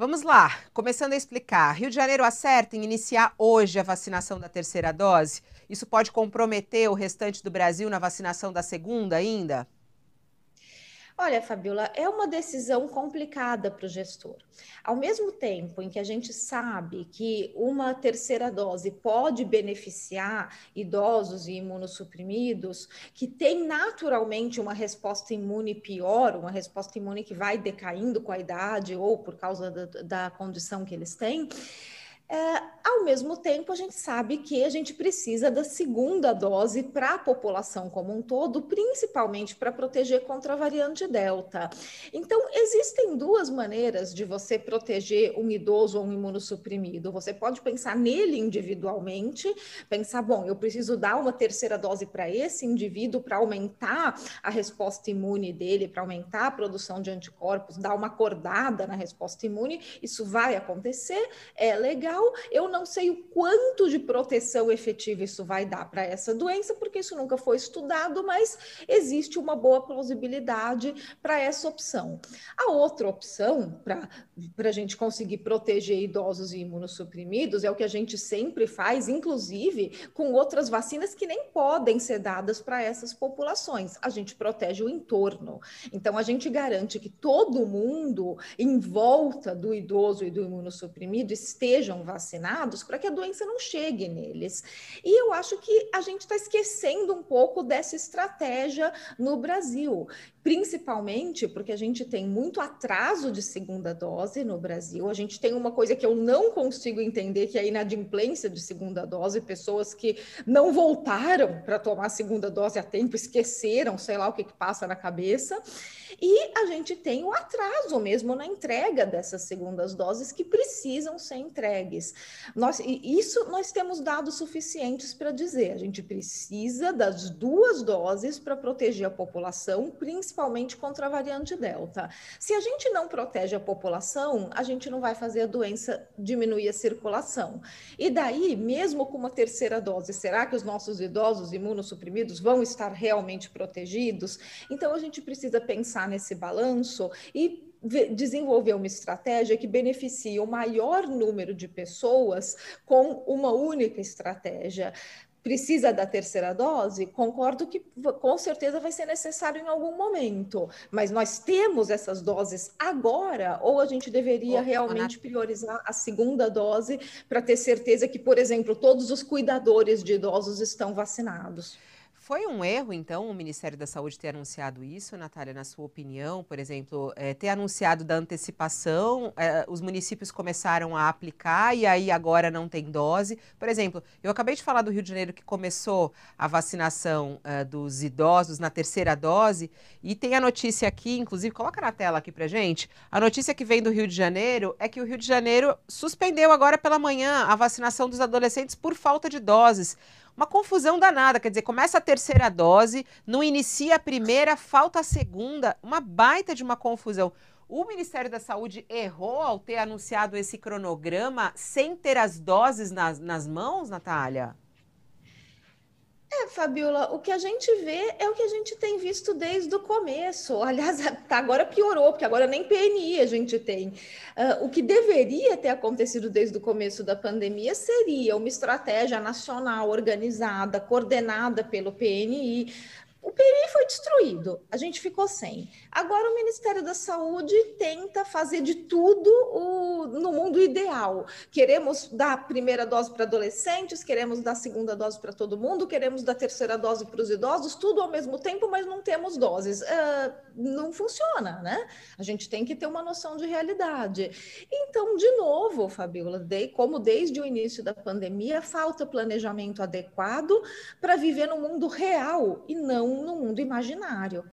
Vamos lá, começando a explicar. Rio de Janeiro acerta em iniciar hoje a vacinação da terceira dose? Isso pode comprometer o restante do Brasil na vacinação da segunda ainda? Olha, Fabiola, é uma decisão complicada para o gestor. Ao mesmo tempo em que a gente sabe que uma terceira dose pode beneficiar idosos e imunossuprimidos, que têm naturalmente uma resposta imune pior, uma resposta imune que vai decaindo com a idade ou por causa da condição que eles têm. Ao mesmo tempo, a gente sabe que a gente precisa da segunda dose para a população como um todo, principalmente para proteger contra a variante Delta. Então, existem duas maneiras de você proteger um idoso ou um imunossuprimido. Você pode pensar nele individualmente, pensar, bom, eu preciso dar uma terceira dose para esse indivíduo para aumentar a resposta imune dele, para aumentar a produção de anticorpos, dar uma acordada na resposta imune. Isso vai acontecer, é legal. Eu não sei o quanto de proteção efetiva isso vai dar para essa doença, porque isso nunca foi estudado, mas existe uma boa plausibilidade para essa opção. A outra opção para a gente conseguir proteger idosos e imunossuprimidos é o que a gente sempre faz, inclusive com outras vacinas que nem podem ser dadas para essas populações. A gente protege o entorno. Então, a gente garante que todo mundo em volta do idoso e do imunossuprimido estejam vacinados para que a doença não chegue neles. E eu acho que a gente está esquecendo um pouco dessa estratégia no Brasil, principalmente porque a gente tem muito atraso de segunda dose no Brasil. A gente tem uma coisa que eu não consigo entender, que é a inadimplência de segunda dose, pessoas que não voltaram para tomar a segunda dose a tempo, esqueceram, sei lá o que passa na cabeça. E a gente tem o atraso mesmo na entrega dessas segundas doses que precisam ser entregues. Isso nós temos dados suficientes para dizer. A gente precisa das duas doses para proteger a população, principalmente contra a variante Delta. Se a gente não protege a população, a gente não vai fazer a doença diminuir a circulação. E daí, mesmo com uma terceira dose, será que os nossos idosos imunossuprimidos vão estar realmente protegidos? Então, a gente precisa pensar nesse balanço e desenvolver uma estratégia que beneficie o maior número de pessoas com uma única estratégia. Precisa da terceira dose? Concordo que com certeza vai ser necessário em algum momento, mas nós temos essas doses agora, ou a gente deveria realmente priorizar a segunda dose para ter certeza que, por exemplo, todos os cuidadores de idosos estão vacinados? Foi um erro, então, o Ministério da Saúde ter anunciado isso, Natália, na sua opinião? Por exemplo, ter anunciado da antecipação, os municípios começaram a aplicar e aí agora não tem dose. Por exemplo, eu acabei de falar do Rio de Janeiro que começou a vacinação dos idosos na terceira dose e tem a notícia aqui, inclusive, coloca na tela aqui pra gente, a notícia que vem do Rio de Janeiro é que o Rio de Janeiro suspendeu agora pela manhã a vacinação dos adolescentes por falta de doses. Uma confusão danada, quer dizer, começa a terceira dose, não inicia a primeira, falta a segunda, uma baita de uma confusão. O Ministério da Saúde errou ao ter anunciado esse cronograma sem ter as doses nas mãos, Natália? Fabiola, o que a gente vê é o que a gente tem visto desde o começo. Aliás, agora piorou, porque agora nem PNI a gente tem. O que deveria ter acontecido desde o começo da pandemia seria uma estratégia nacional organizada, coordenada pelo PNI. O PNI foi destruído, a gente ficou sem. Agora o Ministério da Saúde tenta fazer de tudo no mundo ideal. Queremos dar a primeira dose para adolescentes, queremos dar a segunda dose para todo mundo, queremos dar a terceira dose para os idosos, tudo ao mesmo tempo, mas não temos doses. Não funciona, né? A gente tem que ter uma noção de realidade. Então, de novo, Fabiola, como desde o início da pandemia, falta planejamento adequado para viver no mundo real e não no mundo imaginário.